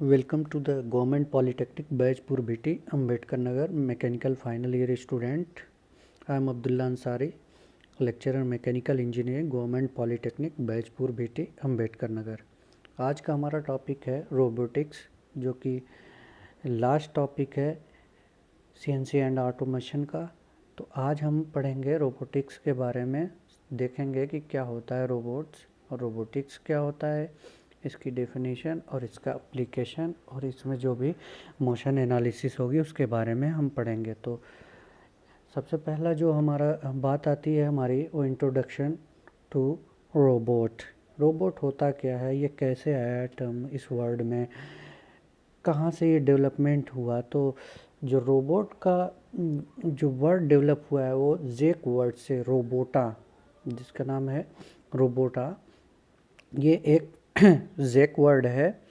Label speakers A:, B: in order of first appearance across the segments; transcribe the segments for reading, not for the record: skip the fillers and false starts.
A: Welcome to the Government Polytechnic Bajpur BT, Ambedkar Nagar, Mechanical Final Year Student. I am Abdullah Ansari, Lecturer Mechanical Engineering, Government Polytechnic Bajpur BT, Ambedkar Nagar. आज का हमारा topic है robotics, जो कि last topic है CNC and automation का। तो आज हम पढ़ेंगे रोबोटिक्स के बारे में, देखेंगे कि क्या होता है रोबोट्स और रोबोटिक्स क्या होता है, इसकी डेफिनेशन और इसका एप्लीकेशन, और इसमें जो भी मोशन एनालिसिस होगी उसके बारे में हम पढ़ेंगे। तो सबसे पहला जो हमारा बात आती है हमारी, वो इंट्रोडक्शन टू रोबोट। रोबोट होता क्या है, ये कैसे आया टर्म इस वर्ड में, कहाँ से ये डेवलपमेंट हुआ। तो जो रोबोट का जो वर्ड डेवलप हुआ है वो जेक वर्ड से, रोबोटा, जिसका नाम है रोबोटा, ये एक जेक वर्ड है।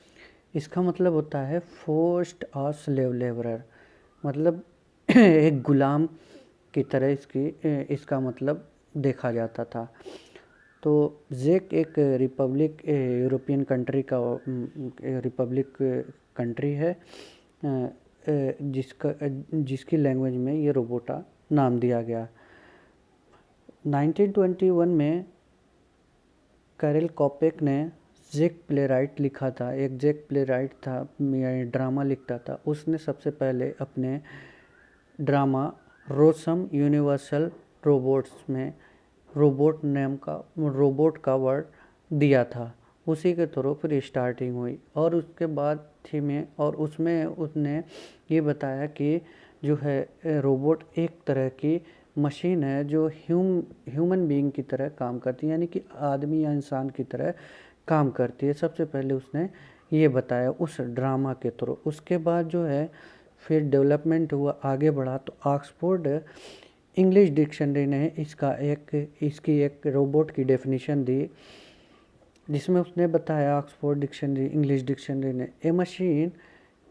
A: इसका मतलब होता है फोर्स्ड और स्लेव लेबरर, मतलब एक गुलाम की तरह इसका मतलब देखा जाता था। तो जेक एक रिपब्लिक, यूरोपियन कंट्री का रिपब्लिक कंट्री है, जिसकी लैंग्वेज में ये रोबोटा नाम दिया गया। 1921 में कैरल कॉपेक ने जेक प्लेराइट लिखा था। एक जेक प्लेराइट था, ड्रामा लिखता था। उसने सबसे पहले अपने ड्रामा रोसम यूनिवर्सल रोबोट्स में रोबोट का वर्ड दिया था। उसी के थ्रू फिर स्टार्टिंग हुई, और उसके बाद थी में, और उसमें उसने ये बताया कि जो है रोबोट एक तरह की मशीन है जो ह्यूमन बीइंग की तरह काम करती है, यानी कि आदमी या इंसान की तरह काम करती है। सबसे पहले उसने ये बताया उस ड्रामा के थ्रू। उसके बाद जो है फिर डेवलपमेंट हुआ, आगे बढ़ा, तो ऑक्सफोर्ड इंग्लिश डिक्शनरी ने इसकी एक रोबोट की डेफिनेशन दी, जिसमें उसने बताया, ऑक्सफोर्ड डिक्शनरी, इंग्लिश डिक्शनरी ने, ए machine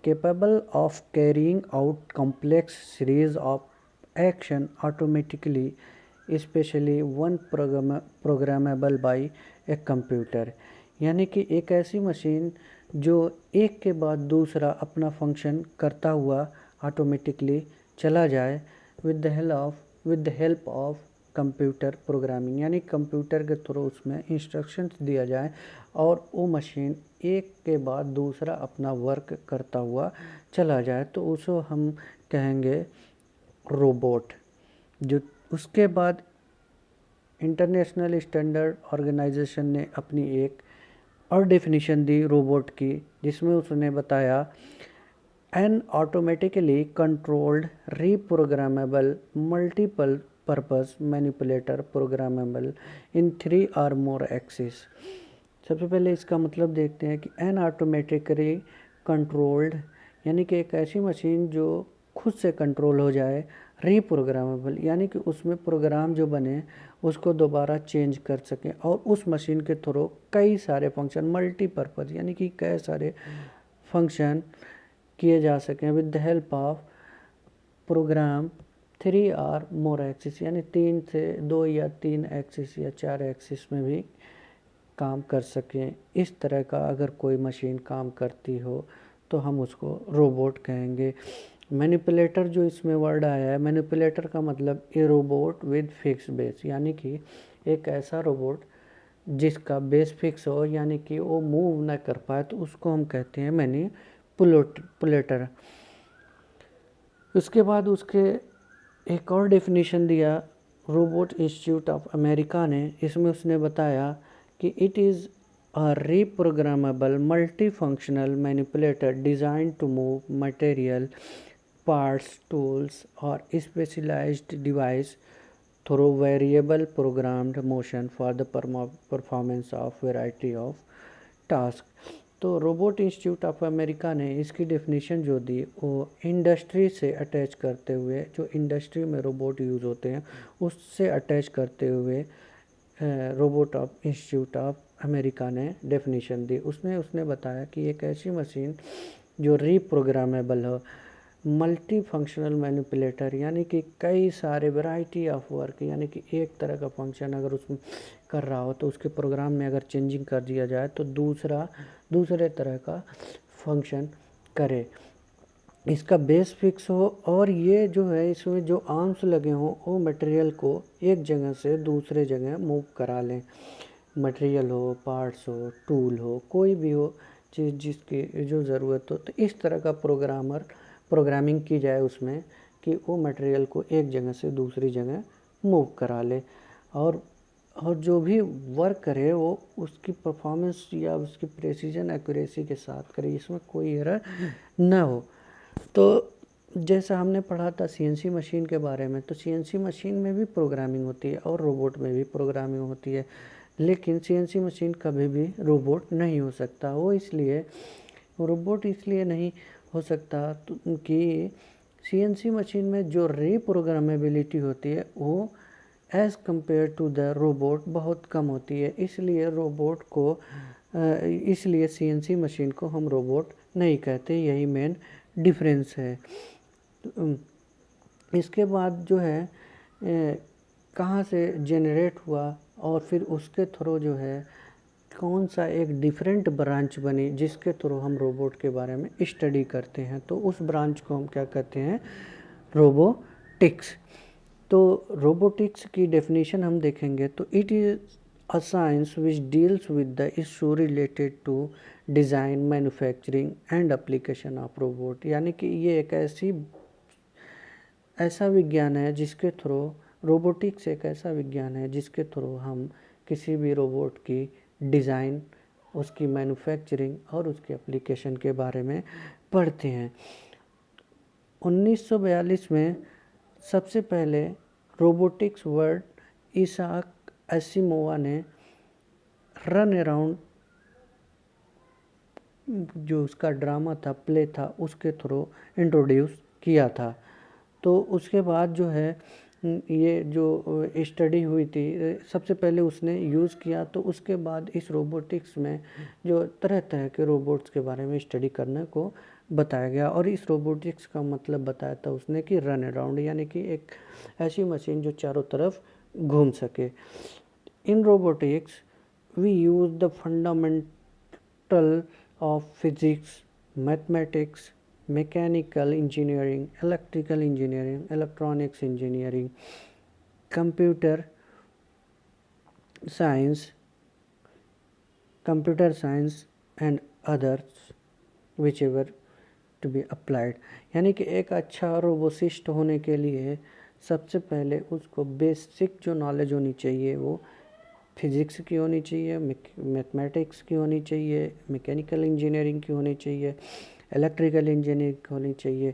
A: capable of carrying out complex series of action automatically, especially one programmable by a computer। यानी कि एक ऐसी मशीन जो एक के बाद दूसरा अपना फंक्शन करता हुआ ऑटोमेटिकली चला जाए with the help of computer programming, यानी कंप्यूटर के थ्रू उसमें इंस्ट्रक्शंस दिया जाए और वो मशीन एक के बाद दूसरा अपना वर्क करता हुआ चला जाए, तो उसको हम कहेंगे रोबोट। जो उसके बाद इंटरनेशनल स्टैंडर्ड ऑर्गेनाइजेशन ने अपनी एक और डेफिनेशन दी रोबोट की, जिसमें उसने बताया, an automatically controlled reprogrammable multiple purpose manipulator programmable in 3 or more axis. सबसे पहले इसका मतलब देखते हैं कि एन ऑटोमेटिकली कंट्रोल्ड, यानी कि एक ऐसी मशीन जो खुद से कंट्रोल हो जाए, रीप्रोग्रामेबल, यानी कि उसमें प्रोग्राम जो बने उसको दोबारा चेंज कर सकें, और उस मशीन के थ्रू कई सारे फंक्शन, मल्टीपर्पज़, यानी कि कई सारे फंक्शन किए जा सकें with the help of program 3 or more axis, यानी 3 से 2 या 3 एक्सिस या 4 एक्सिस में भी काम कर सकें। इस तरह का अगर कोई मशीन काम करती हो तो हम उसको रोबोट कहेंगे। मैनिपुलेटर जो इसमें वर्ड आया है, मैनिपुलेटर का मतलब ए रोबोट विद फिक्स बेस, यानी कि एक ऐसा रोबोट जिसका बेस फिक्स हो, यानी कि वो मूव ना कर पाए, तो उसको हम कहते हैं मैनिपुलेटर। उसके बाद उसके एक और डेफिनेशन दिया रोबोट इंस्टीट्यूट ऑफ अमेरिका ने। इसमें उसने बताया कि it is a reprogrammable multifunctional manipulator designed to move material, parts, tools or specialized device through variable programmed motion for the performance of variety of tasks। तो robot institute of America ने इसकी definition जो दी वो industry से attach करते हुए, जो industry में रोबोट यूज़ होते हैं उससे अटैच करते हुए robot of institute of America ने डेफिनेशन दी। उसने बताया कि एक ऐसी मशीन जो रीप्रोग्रामेबल हो, मल्टी फंक्शनल मैनिपुलेटर, यानी कि कई सारे वैरायटी ऑफ वर्क, यानी कि एक तरह का फंक्शन अगर उसमें कर रहा हो तो उसके प्रोग्राम में अगर चेंजिंग कर दिया जाए तो दूसरे तरह का फंक्शन करे, इसका बेस फिक्स हो और ये जो है इसमें जो आर्म्स लगे हों वो मटेरियल को एक जगह से दूसरे जगह मूव करा लें। मटेरियल हो, पार्ट्स हो, टूल हो, कोई भी हो चीज़ जिसकी जो ज़रूरत हो, तो इस तरह का प्रोग्रामिंग की जाए उसमें कि वो मटेरियल को एक जगह से दूसरी जगह मूव करा ले और जो भी वर्क करे वो उसकी परफॉर्मेंस या उसकी प्रेसिजन एक्यूरेसी के साथ करे, इसमें कोई एरर ना हो। तो जैसा हमने पढ़ा था सीएनसी मशीन के बारे में, तो सीएनसी मशीन में भी प्रोग्रामिंग होती है और रोबोट में भी प्रोग्रामिंग होती है, लेकिन सीएनसी मशीन कभी भी रोबोट नहीं हो सकता। वो इसलिए रोबोट इसलिए नहीं हो सकता कि सीएनसी मशीन में जो रीप्रोग्रामेबिलिटी होती है वो as compare to the robot बहुत कम होती है, इसलिए सीएनसी मशीन को हम रोबोट नहीं कहते, यही मेन डिफरेंस है। इसके बाद जो है कहाँ से जनरेट हुआ और फिर उसके थ्रू जो है कौन सा एक डिफरेंट ब्रांच बनी जिसके थ्रू हम रोबोट के बारे में स्टडी करते हैं, तो उस ब्रांच को हम क्या कहते हैं, रोबोटिक्स। तो रोबोटिक्स की डेफिनेशन हम देखेंगे तो it is a science which deals with the issue related to design, manufacturing and application of robot, यानी कि ये एक ऐसा विज्ञान है जिसके थ्रू रोबोटिक्स एक ऐसा विज्ञान है जिसके थ्रू हम किसी भी रोबोट की डिज़ाइन, उसकी मैन्युफैक्चरिंग और उसके एप्लीकेशन के बारे में पढ़ते हैं। 1942 में सबसे पहले रोबोटिक्स वर्ड इसाक एसिमोवा ने रन अराउंड जो उसका ड्रामा था, प्ले था, उसके थ्रू इंट्रोड्यूस किया था। तो उसके बाद जो है ये जो स्टडी हुई थी सबसे पहले उसने यूज़ किया, तो उसके बाद इस रोबोटिक्स में जो तरह तरह के रोबोट्स के बारे में स्टडी करने को बताया गया और इस रोबोटिक्स का मतलब बताया था उसने कि रन अराउंड, यानी कि एक ऐसी मशीन जो चारों तरफ घूम सके। In robotics we use the fundamental of physics, mathematics, mechanical engineering, electrical engineering, electronics engineering, computer science and others whichever to be applied। यानी कि एक अच्छा रोबोटिस्ट होने के लिए सबसे पहले उसको बेसिक जो नॉलेज होनी चाहिए वो फिज़िक्स की होनी चाहिए, मैथमेटिक्स की होनी चाहिए, मैकेनिकल इंजीनियरिंग की होनी चाहिए, इलेक्ट्रिकल इंजीनियरिंग होनी चाहिए,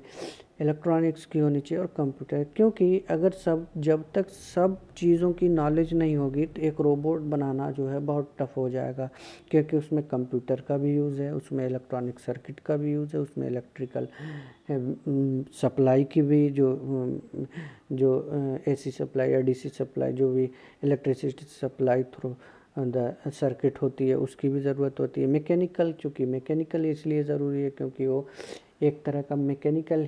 A: इलेक्ट्रॉनिक्स की होनी चाहिए और कंप्यूटर। क्योंकि अगर जब तक सब चीज़ों की नॉलेज नहीं होगी तो एक रोबोट बनाना जो है बहुत टफ हो जाएगा, क्योंकि उसमें कंप्यूटर का भी यूज़ है, उसमें इलेक्ट्रॉनिक सर्किट का भी यूज़ है, उसमें इलेक्ट्रिकल सप्लाई की भी जो एसी सप्लाई या डीसी सप्लाई, जो भी electricity supply through the circuit होती है उसकी भी ज़रूरत होती है। मैकेनिकल, चूँकि मैकेनिकल इसलिए ज़रूरी है क्योंकि वो एक तरह का मैकेनिकल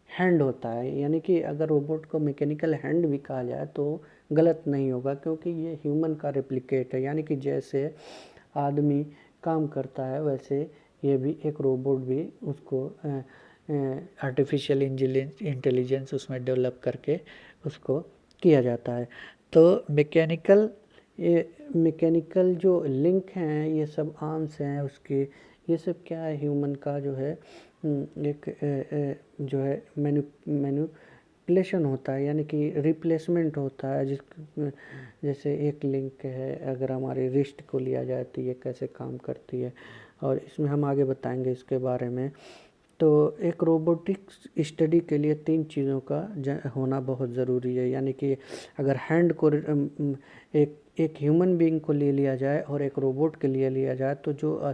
A: हैंड होता है, यानी कि अगर रोबोट को मैकेनिकल हैंड भी कहा जाए तो गलत नहीं होगा, क्योंकि ये ह्यूमन का रेप्लिकेट है, यानी कि जैसे आदमी काम करता है वैसे ये भी एक रोबोट भी उसको आर्टिफिशियल इंटेलिजेंस उसमें डेवलप करके उसको किया जाता है। तो मैकेनिकल जो लिंक हैं, ये सब आर्म्स हैं उसके, ये सब क्या है, ह्यूमन का जो है एक जो है मैन्युपुलेशन होता है, यानी कि रिप्लेसमेंट होता है। जैसे एक लिंक है, अगर हमारे रिस्ट को लिया जाए तो ये कैसे काम करती है, और इसमें हम आगे बताएंगे इसके बारे में। तो एक रोबोटिक्स स्टडी के लिए 3 चीज़ों का होना बहुत ज़रूरी है, यानी कि अगर हैंड को एक ह्यूमन बीइंग को ले लिया जाए और एक रोबोट के लिए लिया जाए तो जो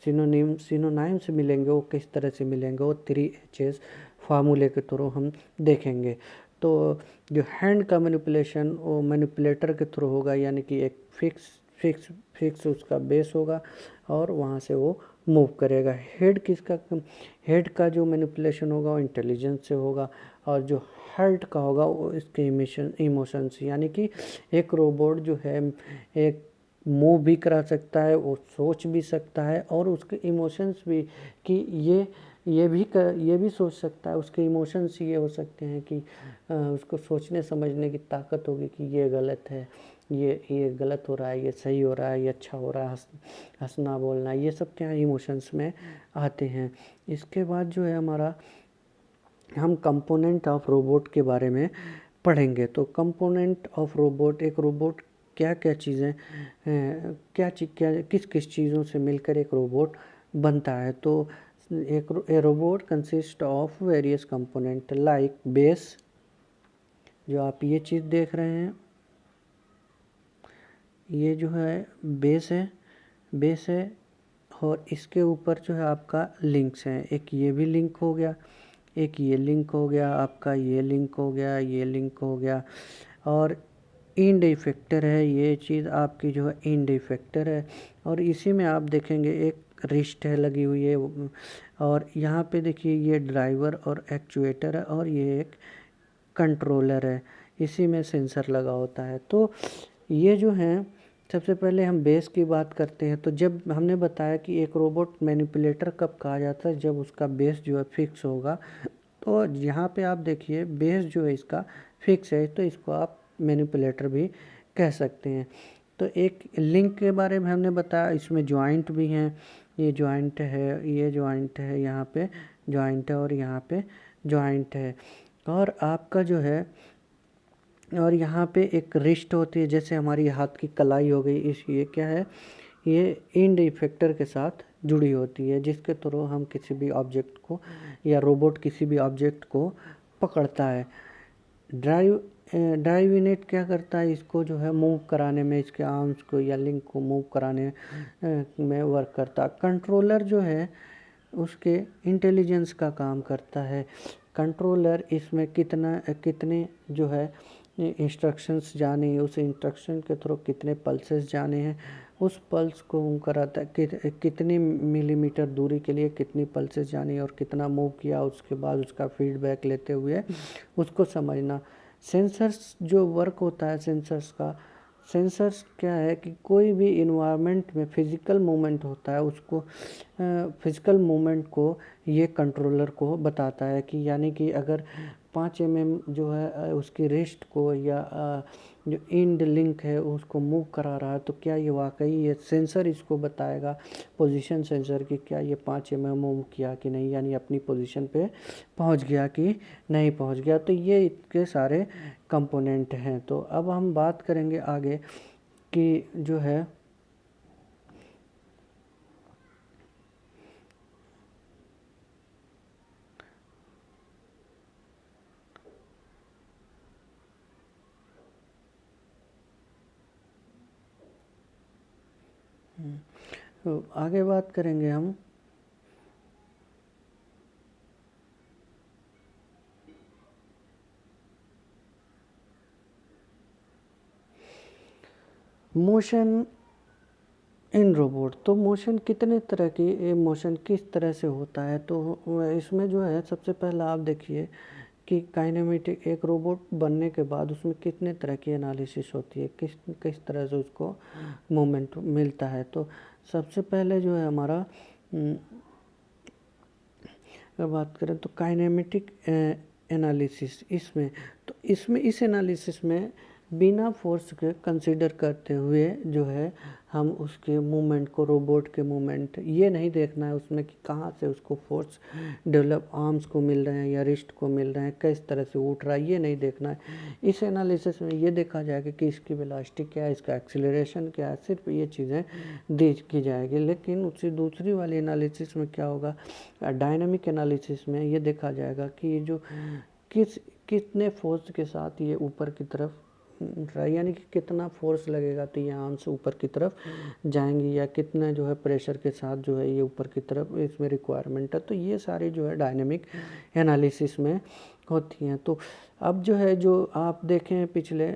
A: सिनोनाइम्स मिलेंगे वो किस तरह से मिलेंगे, वो 3H's फार्मूले के थ्रू हम देखेंगे। तो जो हैंड का मैनिपुलेशन वो मैनिपुलेटर के थ्रू होगा, यानी कि एक फिक्स उसका बेस होगा और वहाँ से वो मूव करेगा। हेड का जो मैनिपुलेशन होगा वो इंटेलिजेंस से होगा, और जो हार्ट का होगा वो इसके इमोशंस, यानी कि एक रोबोट जो है एक मूव भी करा सकता है, वो सोच भी सकता है और उसके इमोशंस भी, कि ये भी सोच सकता है। उसके इमोशंस ये हो सकते हैं कि उसको सोचने समझने की ताकत होगी कि ये गलत है, ये गलत हो रहा है, ये सही हो रहा है, ये अच्छा हो रहा है, हंसना बोलना, ये सब क्या इमोशंस में आते हैं। इसके बाद जो है हमारा, हम कंपोनेंट ऑफ रोबोट के बारे में पढ़ेंगे। तो कंपोनेंट ऑफ रोबोट, एक रोबोट क्या क्या चीज़ें, क्या किस किस चीज़ों से मिलकर एक रोबोट बनता है। तो एक robot consist of various component like base, जो आप ये चीज़ देख रहे हैं, ये जो है बेस है और इसके ऊपर जो है आपका लिंक्स हैं। एक ये भी लिंक हो गया, एक ये लिंक हो गया, आपका ये लिंक हो गया, ये लिंक हो गया, और इंड इफेक्टर है, ये चीज़ आपकी जो है इंड इफेक्टर है। और इसी में आप देखेंगे एक रिस्ट है लगी हुई है, और यहाँ पे देखिए ये ड्राइवर और एक्चुएटर है, और ये एक कंट्रोलर है, इसी में सेंसर लगा होता है। तो ये जो है, सबसे पहले हम बेस की बात करते हैं। तो जब हमने बताया कि एक रोबोट मैनिपुलेटर कब कहा जाता है, जब उसका बेस जो है फिक्स होगा। तो यहाँ पे आप देखिए बेस जो है इसका फिक्स है, तो इसको आप मैनिपुलेटर भी कह सकते हैं। तो एक लिंक के बारे में हमने बताया, इसमें जॉइंट भी हैं, ये जॉइंट है, ये जॉइंट है, यहाँ पे जॉइंट है और यहाँ पे जॉइंट है, और आपका जो है, और यहाँ पे एक रिस्ट होती है, जैसे हमारी हाथ की कलाई हो गई, इस ये क्या है, ये इंड इफेक्टर के साथ जुड़ी होती है, जिसके थ्रू हम किसी भी ऑब्जेक्ट को, या रोबोट किसी भी ऑब्जेक्ट को पकड़ता है। ड्राइव यूनिट क्या करता है, इसको जो है मूव कराने में, इसके आर्म्स को या लिंक को मूव कराने में वर्क करता है। कंट्रोलर जो है उसके इंटेलिजेंस का काम करता है। कंट्रोलर इसमें कितने जो है इंस्ट्रक्शंस जाने हैं, उस इंस्ट्रक्शन के थ्रू कितने पल्सेस जाने हैं, उस पल्स को कराता है कितनी मिलीमीटर दूरी के लिए कितनी पल्सेस जानी और कितना मूव किया, उसके बाद उसका फीडबैक लेते हुए उसको समझना। सेंसर्स जो वर्क होता है सेंसर्स क्या है कि कोई भी इन्वायरमेंट में फिज़िकल मूवमेंट होता है, उसको फिज़िकल मूवमेंट को ये कंट्रोलर को बताता है, कि यानी कि अगर 5 mm जो है उसकी रिस्ट को या जो इंड लिंक है उसको मूव करा रहा है, तो क्या ये वाकई, ये सेंसर इसको बताएगा, पोजीशन सेंसर, कि क्या ये 5 mm मूव किया कि नहीं, यानी अपनी पोजीशन पे पहुंच गया कि नहीं पहुंच गया। तो ये इसके सारे कंपोनेंट हैं। तो अब हम बात करेंगे आगे कि जो है तो आगे बात करेंगे हम मोशन इन रोबोट। तो मोशन कितने तरह की, मोशन किस तरह से होता है, तो इसमें जो है सबसे पहला आप देखिए कि काइनेमेटिक, एक रोबोट बनने के बाद उसमें कितने तरह की एनालिसिस होती है, किस किस तरह से उसको मूवमेंट मिलता है। तो सबसे पहले जो है हमारा, अगर बात करें तो काइनेमेटिक एनालिसिस, इसमें इस एनालिसिस में बिना फोर्स के कंसीडर करते हुए जो है हम उसके मूवमेंट को, रोबोट के मूवमेंट, ये नहीं देखना है उसमें कि कहाँ से उसको फोर्स डेवलप, आर्म्स को मिल रहे हैं या रिस्ट को मिल रहे हैं, किस तरह से उठ रहा है, ये नहीं देखना है। इस एनालिसिस में ये देखा जाएगा कि इसकी वेलोसिटी क्या है, इसका एक्सीलरेशन क्या है, सिर्फ ये चीज़ें देखी जाएगी। लेकिन उससे दूसरी वाली एनालिसिस में क्या होगा, डायनामिक एनालिसिस में ये देखा जाएगा कि ये जो कितने फोर्स के साथ ये ऊपर की तरफ, यानी कि कितना फोर्स लगेगा तो ये आर्म्स ऊपर की तरफ जाएंगी, या कितना जो है प्रेशर के साथ जो है ये ऊपर की तरफ इसमें रिक्वायरमेंट है। तो ये सारी जो है डायनेमिक एनालिसिस में होती हैं। तो अब जो है, जो आप देखें पिछले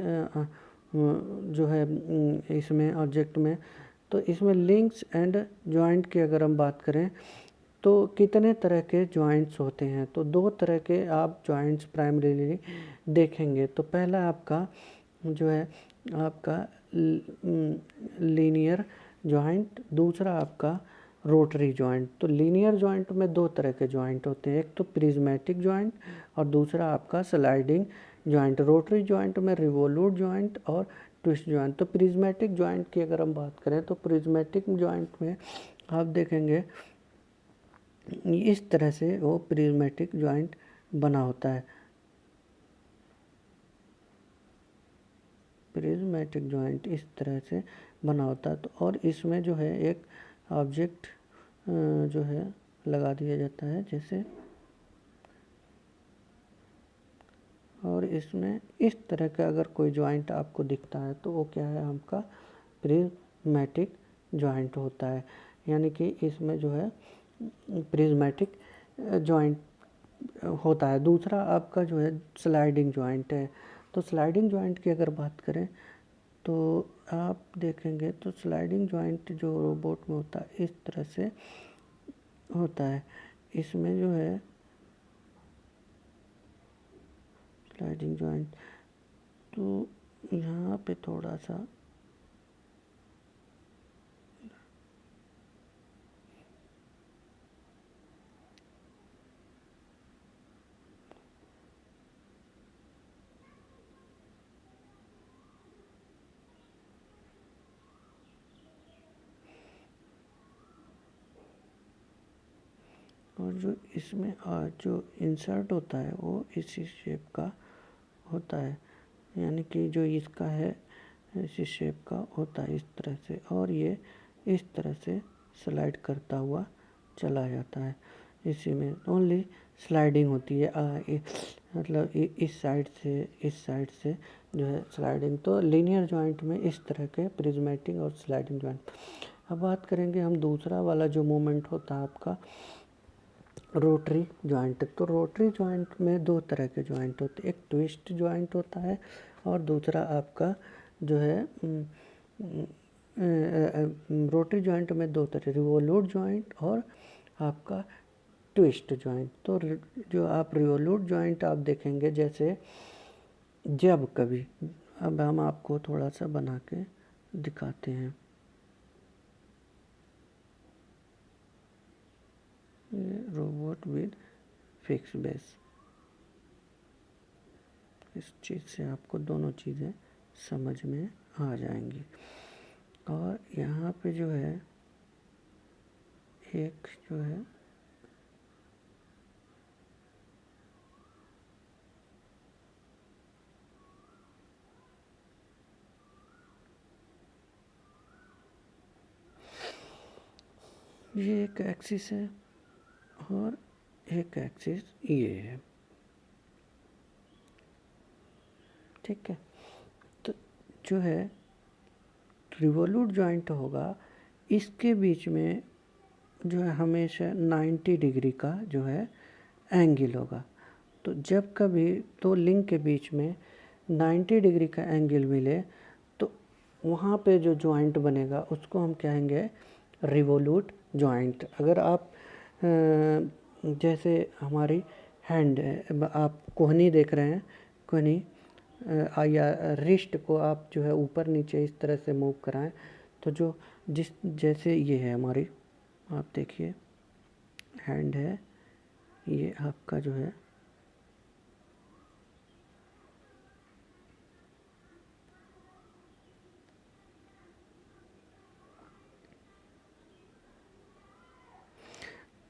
A: जो है इसमें ऑब्जेक्ट में, तो इसमें लिंक्स एंड जॉइंट की अगर हम बात करें तो कितने तरह के जॉइंट्स होते हैं। तो 2 तरह के आप जॉइंट्स प्राइमरीली देखेंगे। तो पहला आपका जो है आपका लीनियर जॉइंट, दूसरा आपका रोटरी जॉइंट। तो लीनियर जॉइंट में दो तरह के जॉइंट होते हैं, एक तो प्रिज्मेटिक जॉइंट और दूसरा आपका स्लाइडिंग जॉइंट। रोटरी जॉइंट में रिवोल्यूट जॉइंट और ट्विस्ट जॉइंट। तो प्रिज्मेटिक जॉइंट की अगर हम बात करें तो प्रिज्मेटिक जॉइंट में आप देखेंगे इस तरह से वो प्रिज्मेटिक जॉइंट बना होता है। प्रिज्मेटिक जॉइंट इस तरह से बना होता है। तो और इसमें जो है एक ऑब्जेक्ट जो है लगा दिया जाता है जैसे, और इसमें इस तरह का अगर कोई जॉइंट आपको दिखता है तो वो क्या है, आपका प्रिज्मेटिक जॉइंट होता है। यानी कि इसमें जो है प्रिज्मेटिक जॉइंट होता है। दूसरा आपका जो है स्लाइडिंग जॉइंट है। तो स्लाइडिंग जॉइंट की अगर बात करें तो आप देखेंगे तो स्लाइडिंग जॉइंट जो रोबोट में होता है इस तरह से होता है। इसमें जो है स्लाइडिंग जॉइंट, तो यहाँ पे थोड़ा सा और जो इसमें जो इंसर्ट होता है वो इसी शेप का होता है। यानी कि जो इसका है इसी शेप का होता है इस तरह से, और ये इस तरह से स्लाइड करता हुआ चला जाता है। इसी में ओनली स्लाइडिंग होती है, मतलब इस साइड से जो है स्लाइडिंग। तो लीनियर जॉइंट में इस तरह के प्रिज्मेटिक और स्लाइडिंग जॉइंट। अब बात करेंगे हम दूसरा वाला जो मूवमेंट होता है आपका रोटरी जॉइंट। तो रोटरी जॉइंट में दो तरह के जॉइंट होते हैं, एक ट्विस्ट जॉइंट होता है और दूसरा आपका जो है रोटरी जॉइंट में दो तरह, रिवोल्यूट जॉइंट और आपका ट्विस्ट जॉइंट। तो जो आप रिवोल्यूट जॉइंट आप देखेंगे जैसे जब कभी, अब हम आपको थोड़ा सा बना के दिखाते हैं। ये रोबोट विद फिक्स बेस, इस चीज़ से आपको दोनों चीज़ें समझ में आ जाएंगी। और यहाँ पे जो है एक जो है ये एक एक्सिस है और एक एक्सिस ये है, ठीक है। तो जो है रिवोल्यूट जॉइंट होगा, इसके बीच में जो है हमेशा 90 डिग्री का जो है एंगल होगा। तो जब कभी दो लिंक के बीच में 90 डिग्री का एंगल मिले तो वहाँ पे जो जॉइंट बनेगा उसको हम कहेंगे रिवोल्यूट जॉइंट। अगर आप जैसे हमारी हैंड है, आप कोहनी देख रहे हैं, कोहनी या रिस्ट को आप जो है ऊपर नीचे इस तरह से मूव कराएं तो जो जैसे ये है हमारी, आप देखिए हैंड है, ये आपका जो है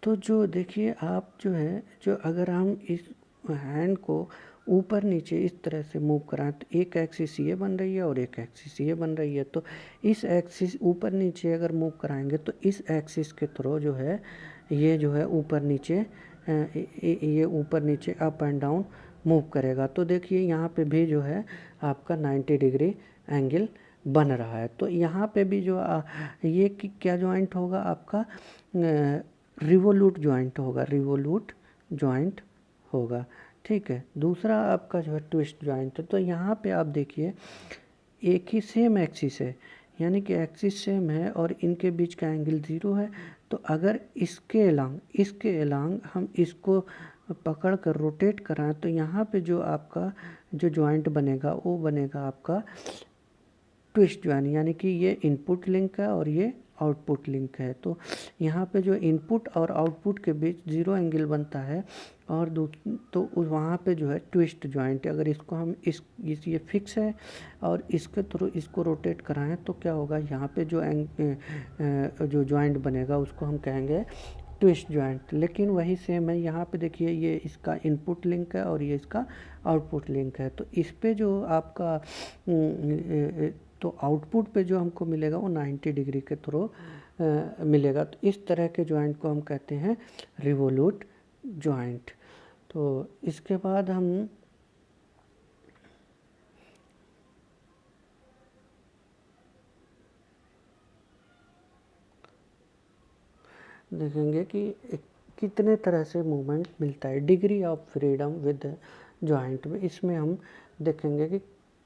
A: तो जो देखिए आप जो है जो अगर हम इस हैंड को ऊपर नीचे इस तरह से मूव कराएं तो एक एक्सिस ये बन रही है और एक एक्सिस ये बन रही है। तो इस एक्सिस ऊपर नीचे अगर मूव कराएंगे तो इस एक्सिस के थ्रू जो है ये जो है ऊपर नीचे ये ऊपर नीचे अप एंड डाउन मूव करेगा। तो देखिए यहाँ पे भी जो है आपका 90 डिग्री एंगल बन रहा है। तो यहाँ पे भी जो ये क्या जॉइंट होगा आपका रिवोल्यूट जॉइंट होगा, रिवोल्यूट जॉइंट होगा, ठीक है। दूसरा आपका जो है ट्विस्ट जॉइंट है। तो यहाँ पे आप देखिए एक ही सेम एक्सिस है, यानी कि एक्सिस सेम है और इनके बीच का एंगल 0 है। तो अगर इसके अलांग हम इसको पकड़ कर रोटेट कराएं तो यहाँ पे जो आपका जो जॉइंट बनेगा वो बनेगा आपका ट्विस्ट जॉइंट, यानी कि ये इनपुट लिंक है और ये आउटपुट लिंक है। तो यहाँ पे जो इनपुट और आउटपुट के बीच 0 एंगल बनता है और तो वहाँ पे जो है ट्विस्ट जॉइंट। अगर इसको हम इस ये फिक्स है और इसके थ्रू इसको रोटेट कराएं तो क्या होगा, यहाँ पे जो जॉइंट बनेगा उसको हम कहेंगे ट्विस्ट जॉइंट। लेकिन वही सेम है, यहाँ पे देखिए ये इसका इनपुट लिंक है और ये इसका आउटपुट लिंक है। तो इस पे जो आपका तो आउटपुट पे जो हमको मिलेगा वो 90 डिग्री के थ्रू मिलेगा। तो इस तरह के जॉइंट को हम कहते हैं रिवोल्यूट जॉइंट। तो इसके बाद हम देखेंगे कि कितने तरह से मूवमेंट मिलता है degree of freedom with joint में। इसमें हम देखेंगे कि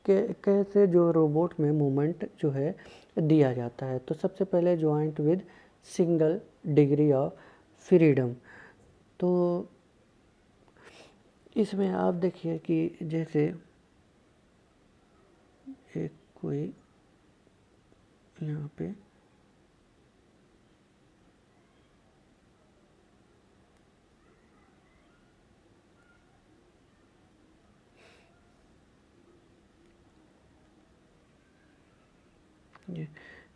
A: कैसे जो रोबोट में मूवमेंट जो है दिया जाता है। तो सबसे पहले joint with single degree of freedom. तो इसमें आप देखिए कि जैसे एक कोई यहाँ पे ये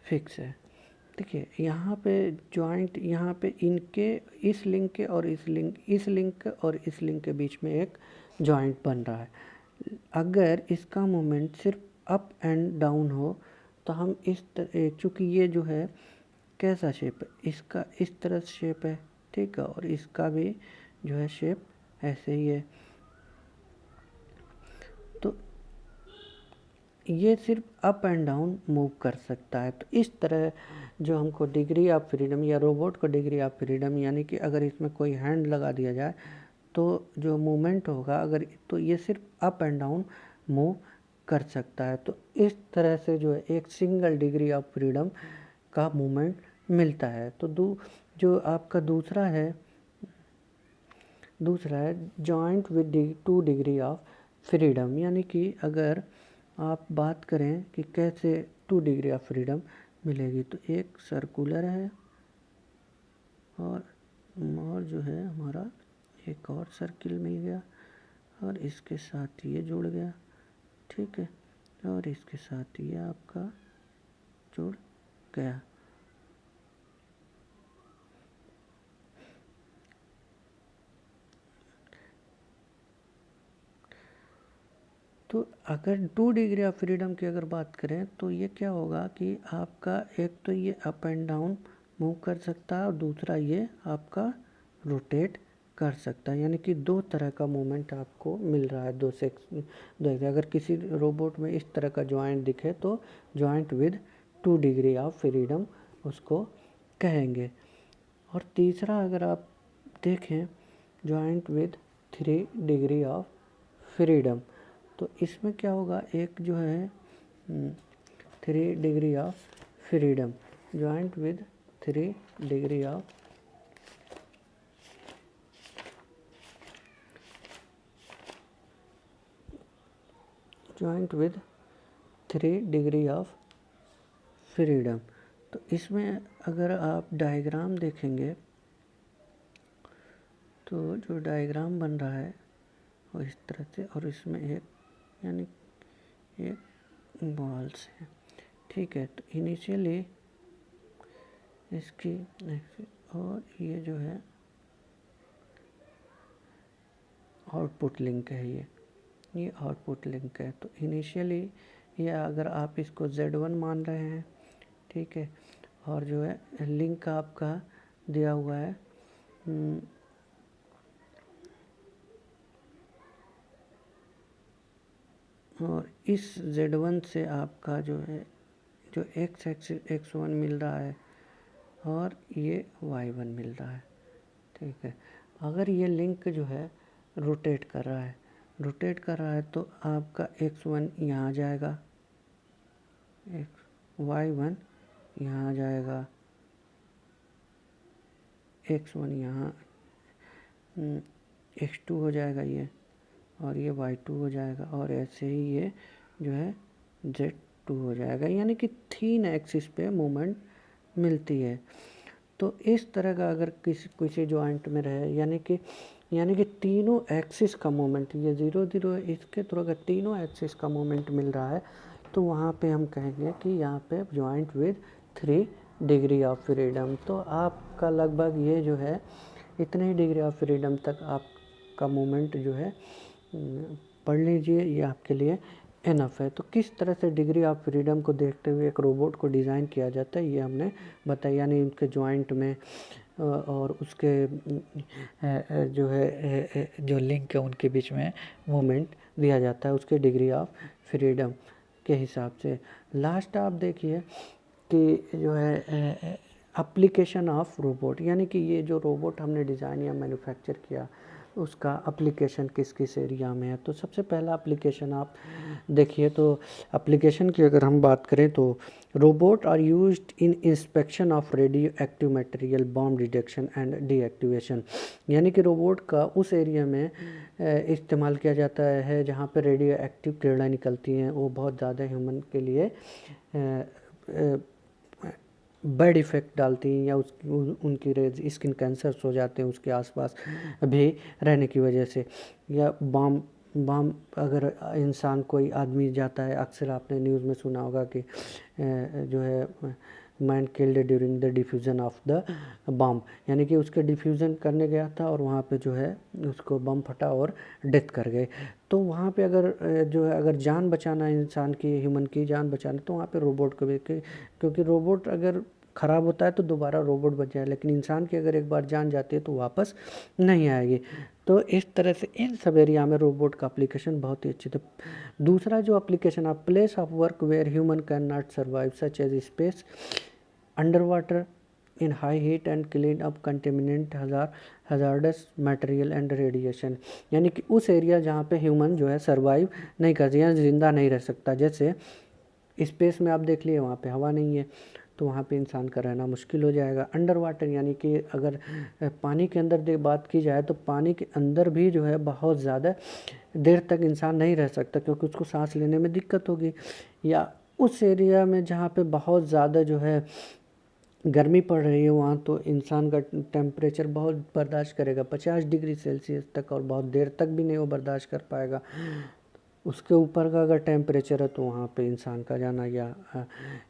A: फिक्स है। देखिए यहाँ पे जॉइंट, यहाँ पे इनके इस लिंक के और इस लिंक और इस लिंक के बीच में एक जॉइंट बन रहा है। अगर इसका मोमेंट सिर्फ अप एंड डाउन हो तो हम चूँकि ये जो है कैसा शेप है, इसका इस तरह शेप है, ठीक है, और इसका भी जो है शेप ऐसे ही है। तो ये सिर्फ अप एंड डाउन मूव कर सकता है। तो इस तरह जो हमको डिग्री ऑफ फ्रीडम या रोबोट को डिग्री ऑफ फ्रीडम, यानी कि अगर इसमें कोई हैंड लगा दिया जाए तो जो मूवमेंट होगा अगर तो ये सिर्फ अप एंड डाउन मूव कर सकता है। तो इस तरह से जो है एक सिंगल डिग्री ऑफ फ्रीडम का मूवमेंट मिलता है। तो जो आपका दूसरा है joint with 2 degree of freedom, यानी कि अगर आप बात करें कि कैसे 2 डिग्री ऑफ फ्रीडम मिलेगी, तो एक सर्कुलर है और जो है हमारा एक और सर्किल मिल गया और इसके साथ ये जुड़ गया, ठीक है, और इसके साथ ये आपका जुड़ गया। तो अगर 2 डिग्री ऑफ फ्रीडम की अगर बात करें तो ये क्या होगा कि आपका एक तो ये अप एंड डाउन मूव कर सकता है और दूसरा ये आपका रोटेट कर सकता है, यानी कि 2 तरह का मूवमेंट आपको मिल रहा है। दो अगर किसी रोबोट में इस तरह का जॉइंट दिखे तो joint with 2 degree of freedom उसको कहेंगे। और तीसरा अगर आप देखें joint with 3 degree of freedom, तो इसमें क्या होगा, एक जो है 3 degree of freedom, joint with 3 degree of freedom. तो इसमें अगर आप डायग्राम देखेंगे तो जो डायग्राम बन रहा है वो इस तरह से, और इसमें एक यानी एक बॉल्स है, ठीक है। तो इनिशियली इसकी और ये जो है आउटपुट लिंक है, ये आउटपुट लिंक है। तो इनिशियली ये अगर आप इसको Z1 मान रहे हैं, ठीक है, और जो है लिंक आपका दिया हुआ है और इस Z1 से आपका जो है जो X1 मिल रहा है और ये Y1 मिल रहा है, ठीक है। अगर ये लिंक जो है रोटेट कर रहा है तो आपका X1 यहाँ आ जाएगा, Y1 यहाँ आ जाएगा, X1 यहाँ X2 हो जाएगा ये, और ये Y2 हो जाएगा, और ऐसे ही ये जो है Z2 2 हो जाएगा, यानी कि 3 एक्सिस पे मूवमेंट मिलती है। तो इस तरह का अगर किसी जॉइंट में रहे, यानी कि तीनों एक्सिस का मोमेंट, ये 0 0 इसके थ्रू अगर तीनों एक्सिस का मोमेंट मिल रहा है तो वहाँ पे हम कहेंगे कि यहाँ पे joint with 3 degree of freedom. तो आपका लगभग ये जो है इतने ही डिग्री ऑफ फ्रीडम तक आपका मोमेंट जो है पढ़ लीजिए, ये आपके लिए इनफ है। तो किस तरह से डिग्री ऑफ फ्रीडम को देखते हुए एक रोबोट को डिज़ाइन किया जाता है ये हमने बताया, यानी उनके जॉइंट में और उसके जो है जो लिंक है उनके बीच में मूवमेंट दिया जाता है उसके डिग्री ऑफ फ्रीडम के हिसाब से। लास्ट आप देखिए कि जो है एप्लीकेशन ऑफ रोबोट, यानी कि ये जो रोबोट हमने डिज़ाइन या मैन्युफैक्चर किया उसका एप्लीकेशन किस किस एरिया में है। तो सबसे पहला एप्लीकेशन आप देखिए, तो एप्लीकेशन की अगर हम बात करें तो robot are used in inspection of radioactive material, bomb detection and deactivation, यानी कि रोबोट का उस एरिया में इस्तेमाल किया जाता है जहाँ पे रेडियो एक्टिव किरणें निकलती हैं, वो बहुत ज़्यादा ह्यूमन के लिए बैड इफ़ेक्ट डालती हैं या उनकी रेज स्किन कैंसर्स हो जाते हैं उसके आसपास भी रहने की वजह से। या बम अगर इंसान कोई आदमी जाता है, अक्सर आपने न्यूज़ में सुना होगा कि जो है man killed during the diffusion of the bomb, यानी कि उसके डिफ्यूज़न करने गया था और वहाँ पे जो है उसको बम फटा और डेथ कर गए। तो वहाँ पे अगर जो है अगर जान बचाना है इंसान की, ह्यूमन की जान बचाना, तो वहाँ पे रोबोट को भी, क्योंकि रोबोट अगर ख़राब होता है तो दोबारा रोबोट बच जाए, लेकिन इंसान की अगर एक बार जान जाती है तो वापस नहीं आएगी। तो इस तरह से इन सब एरिया में रोबोट का एप्लीकेशन बहुत ही अच्छी। तो दूसरा जो एप्लीकेशन है, place of work where human can not survive such as space, under water, in high heat and clean up contaminant hazardous material and radiation, यानी कि उस एरिया जहाँ पे ह्यूमन जो है सर्वाइव नहीं कर या ज़िंदा नहीं रह सकता। जैसे स्पेस में आप देख लिए वहाँ पे हवा नहीं है तो वहाँ पे इंसान का रहना मुश्किल हो जाएगा। अंडर वाटर, यानी कि अगर पानी के अंदर बात की जाए तो पानी के अंदर भी जो है बहुत ज़्यादा देर तक इंसान नहीं रह सकता क्योंकि उसको सांस लेने में दिक्कत होगी। या उस एरिया में जहाँ पे बहुत ज़्यादा जो है गर्मी पड़ रही है वहाँ तो इंसान का टेम्परेचर बहुत बर्दाश्त करेगा 50 डिग्री सेल्सियस तक, और बहुत देर तक भी नहीं वो बर्दाश्त कर पाएगा। उसके ऊपर का अगर टेम्परेचर है तो वहाँ पे इंसान का जाना या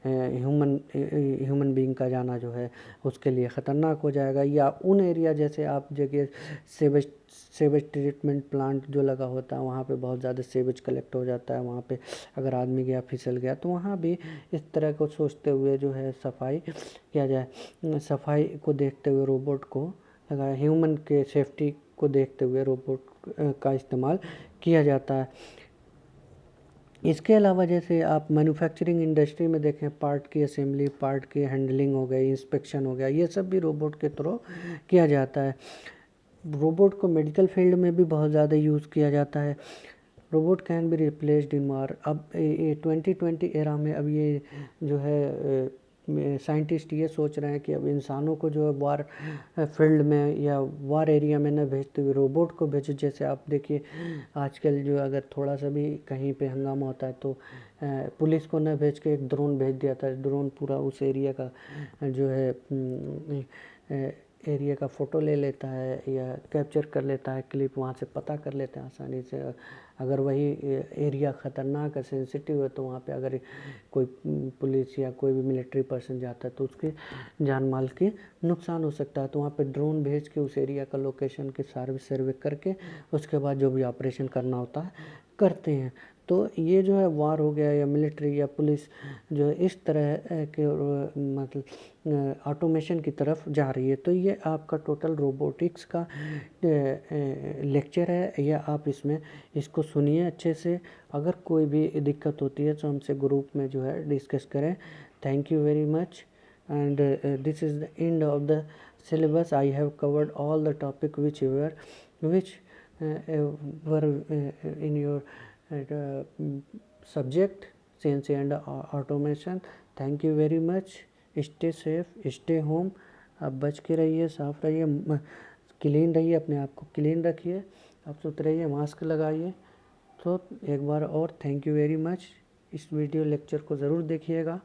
A: ह्यूमन बीइंग का जाना जो है उसके लिए ख़तरनाक हो जाएगा। या उन एरिया जैसे आप जगह सेवेज ट्रीटमेंट प्लांट जो लगा होता है वहाँ पे बहुत ज़्यादा सेवेज कलेक्ट हो जाता है, वहाँ पे अगर आदमी गया फिसल गया तो वहाँ भी इस तरह को सोचते हुए जो है सफाई किया जाए। सफाई को देखते हुए रोबोट को लगाया, ह्यूमन के सेफ्टी को देखते हुए रोबोट का इस्तेमाल किया जाता है। इसके अलावा जैसे आप मैन्युफैक्चरिंग इंडस्ट्री में देखें, पार्ट की असेंबली, पार्ट की हैंडलिंग हो गई, इंस्पेक्शन हो गया, ये सब भी रोबोट के थ्रू किया जाता है। रोबोट को मेडिकल फील्ड में भी बहुत ज़्यादा यूज़ किया जाता है। Robot can be replaced in war. अब ये 2020 एरा में अब ये जो है साइंटिस्ट ये सोच रहे हैं कि अब इंसानों को जो है वार फील्ड में या वार एरिया में न भेजते हुए रोबोट को भेजे। जैसे आप देखिए आजकल जो अगर थोड़ा सा भी कहीं पे हंगामा होता है तो पुलिस को न भेज के एक ड्रोन भेज दिया था। ड्रोन पूरा उस एरिया का जो है एरिया का फ़ोटो ले लेता है या कैप्चर कर लेता है क्लिप, वहाँ से पता कर लेते हैं आसानी से। अगर वही एरिया ख़तरनाक है, सेंसिटिव है, तो वहाँ पे अगर कोई पुलिस या कोई भी मिलिट्री पर्सन जाता है तो उसके जान माल के नुकसान हो सकता है। तो वहाँ पे ड्रोन भेज के उस एरिया का लोकेशन के सर्वे करके उसके बाद जो भी ऑपरेशन करना होता है करते हैं। तो ये जो है वार हो गया या मिलिट्री या पुलिस जो है इस तरह के मतलब ऑटोमेशन की तरफ जा रही है। तो ये आपका टोटल रोबोटिक्स का लेक्चर है, या आप इसको सुनिए अच्छे से। अगर कोई भी दिक्कत होती है तो हमसे ग्रुप में जो है डिस्कस करें। Thank you very much and this is the end of the syllabus. I have covered all the topic which were in your subject CNC and automation. Thank you very much. Stay safe, stay home. आप बच के रहिए, साफ रहिए, clean रहिए, अपने आप को क्लीन रखिए, आप सुथ रहिए, मास्क लगाइए। तो एक बार और थैंक यू वेरी मच। इस वीडियो लेक्चर को ज़रूर देखिएगा।